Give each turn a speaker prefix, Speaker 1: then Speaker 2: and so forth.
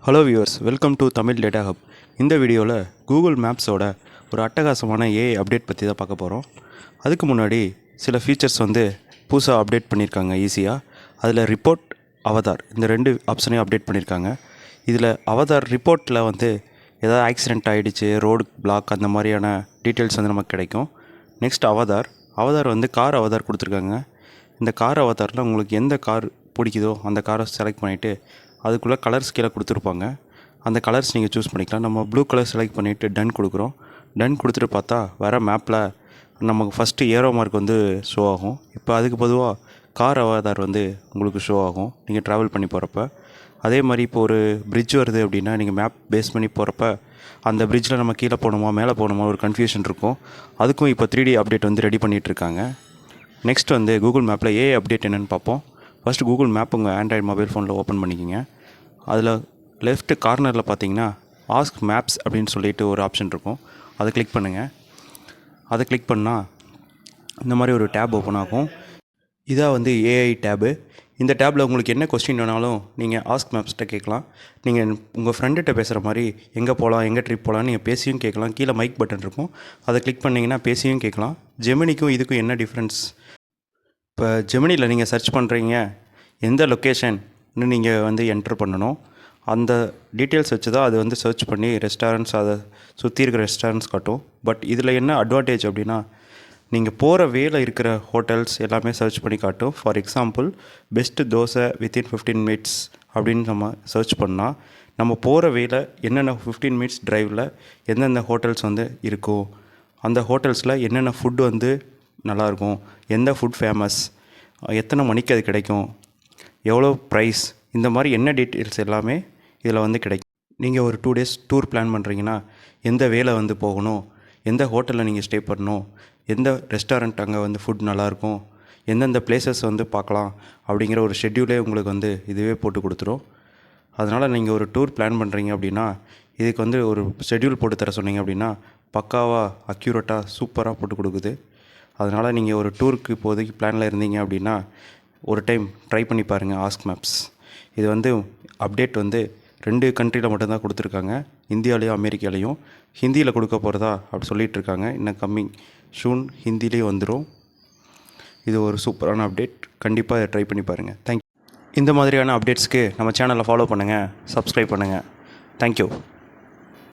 Speaker 1: Hello viewers, welcome to Tamil data hub. இந்த வீடியோவில் Google மேப்ஸோட ஒரு அட்டகாசமான ஏஐ அப்டேட் பற்றி தான் பார்க்க போகிறோம். அதுக்கு முன்னாடி சில ஃபீச்சர்ஸ் புதுசாக அப்டேட் பண்ணியிருக்காங்க ஈஸியாக. அதில் ரிப்போர்ட், அவதார் இந்த ரெண்டு ஆப்ஷனையும் அப்டேட் பண்ணியிருக்காங்க. இதில் அவதார் ரிப்போர்ட்டில் ஏதாவது ஆக்சிடெண்ட் ஆகிடுச்சு, ரோடு பிளாக், அந்த மாதிரியான டீட்டெயில்ஸ் நமக்கு கிடைக்கும். நெக்ஸ்ட் அவதார் கார் அவதார் கொடுத்துருக்காங்க. இந்த கார் அவதாரில் உங்களுக்கு எந்த கார் பிடிக்குதோ அந்த காரை செலக்ட் பண்ணிவிட்டு அதுக்குள்ளே கலர்ஸ் கீழே கொடுத்துருப்பாங்க. அந்த கலர்ஸ் நீங்கள் சூஸ் பண்ணிக்கலாம். நம்ம ப்ளூ கலர் செலக்ட் பண்ணிவிட்டு டன் கொடுக்குறோம். டன் கொடுத்துட்டு பார்த்தா வர மேப்பில் நமக்கு ஃபஸ்ட்டு ஏரோ மார்க் ஷோ ஆகும். இப்போ அதுக்கு பொதுவாக கார் அவதார் உங்களுக்கு ஷோ ஆகும் நீங்கள் ட்ராவல் பண்ணி போகிறப்ப. அதே மாதிரி இப்போ ஒரு பிரிட்ஜ் வருது அப்படின்னா நீங்கள் மேப் பேஸ் பண்ணி போகிறப்ப அந்த பிரிட்ஜில் நம்ம கீழே போகணுமா மேலே போகணுமா ஒரு கன்ஃபியூஷன் இருக்கும். அதுக்கும் இப்போ 3D அப்டேட் ரெடி பண்ணிகிட்ருக்காங்க. நெக்ஸ்ட் கூகுள் மேப்பில் ஏஐ அப்டேட் என்னென்னு பார்ப்போம். ஃபஸ்ட்டு கூகுள் மேப் உங்கள் ஆண்ட்ராய்டு மொபைல் ஃபோனில் ஓப்பன் பண்ணிக்கோங்க. அதில் லெஃப்ட் கார்னரில் பார்த்தீங்கன்னா ஆஸ்க் மேப்ஸ் அப்படின்னு சொல்லிட்டு ஒரு ஆப்ஷன் இருக்கும். அதை கிளிக் பண்ணுங்கள். அதை கிளிக் பண்ணால் இந்த மாதிரி ஒரு டேப் ஓப்பன் ஆகும். இதாக ஏஐ டேபு. இந்த டேப்பில் உங்களுக்கு என்ன கொஸ்டின் வேணாலும் நீங்கள் ஆஸ்க் மேப்ஸ்கிட்ட கேட்கலாம். நீங்கள் உங்கள் ஃப்ரெண்டுகிட்ட பேசுகிற மாதிரி எங்கே போகலாம், எங்கே ட்ரிப் போகலாம் நீங்கள் பேசியும் கேட்கலாம். கீழே மைக் பட்டன் இருக்கும், அதை கிளிக் பண்ணிங்கன்னா பேசியும் கேட்கலாம். ஜெமினிக்கும் இதுக்கும் என்ன டிஃப்ரென்ஸ்? இப்போ ஜெமினியில் நீங்கள் சர்ச் பண்ணுறீங்க, எந்த லொக்கேஷன்னு நீங்கள் என்ட்ரு பண்ணணும். அந்த டீட்டெயில்ஸ் வச்சு தான் அது சர்ச் பண்ணி ரெஸ்டாரண்ட்ஸ், அதை சுற்றி இருக்கிற ரெஸ்டாரண்ட்ஸ் காட்டும். பட் இதில் என்ன அட்வான்டேஜ் அப்படின்னா, நீங்கள் போகிற வேல இருக்கிற ஹோட்டல்ஸ் எல்லாமே சர்ச் பண்ணி காட்டும். For example, best dosa within 15 minutes அப்படின்னு நம்ம சர்ச் பண்ணால் நம்ம போகிற வேல என்னென்ன 15 மினிட்ஸ் ட்ரைவில் எந்தெந்த ஹோட்டல்ஸ் இருக்கும், அந்த ஹோட்டல்ஸில் என்னென்ன ஃபுட்டு நல்லாயிருக்கும், எந்த ஃபுட் ஃபேமஸ், எத்தனை மணிக்கு அது கிடைக்கும், எவ்வளோ ப்ரைஸ், இந்த மாதிரி என்ன டீட்டெயில்ஸ் எல்லாமே இதில் கிடைக்கும். நீங்கள் ஒரு 2 டேஸ் டூர் பிளான் பண்ணுறீங்கன்னா எந்த வேலை போகணும், எந்த ஹோட்டலில் நீங்கள் ஸ்டே பண்ணணும், எந்த ரெஸ்டாரண்ட் அங்கே ஃபுட் நல்லாயிருக்கும், எந்தெந்த பிளேசஸ் பார்க்கலாம் அப்படிங்கிற ஒரு ஷெட்யூலே உங்களுக்கு இதுவே போட்டு கொடுத்துரும். அதனால் நீங்கள் ஒரு டூர் பிளான் பண்ணுறீங்க அப்படின்னா இதுக்கு ஒரு ஷெட்யூல் போட்டு தர சொன்னீங்க அப்படின்னா பக்காவாக அக்யூரேட்டாக சூப்பராக போட்டு கொடுக்குது. அதனால் நீங்கள் ஒரு டூருக்கு இப்போதைக்கு பிளானில் இருந்தீங்க அப்படின்னா ஒரு டைம் ட்ரை பண்ணி பாருங்கள் ஆஸ்க் மேப்ஸ். இது அப்டேட் 2 கண்ட்ரியில் மட்டும்தான் கொடுத்துருக்காங்க, இந்தியாவிலையும் அமெரிக்காலையும். ஹிந்தியில் கொடுக்க போகிறதா அப்படி சொல்லிகிட்ருக்காங்க. இன்னும் கம்மிங் ஷூன் ஹிந்திலேயும் வந்துடும். இது ஒரு சூப்பரான அப்டேட், கண்டிப்பாக ட்ரை பண்ணி பாருங்கள். தேங்க்யூ. இந்த மாதிரியான அப்டேட்ஸ்க்கு நம்ம சேனலை ஃபாலோ பண்ணுங்கள், சப்ஸ்கிரைப் பண்ணுங்கள். தேங்க்யூ.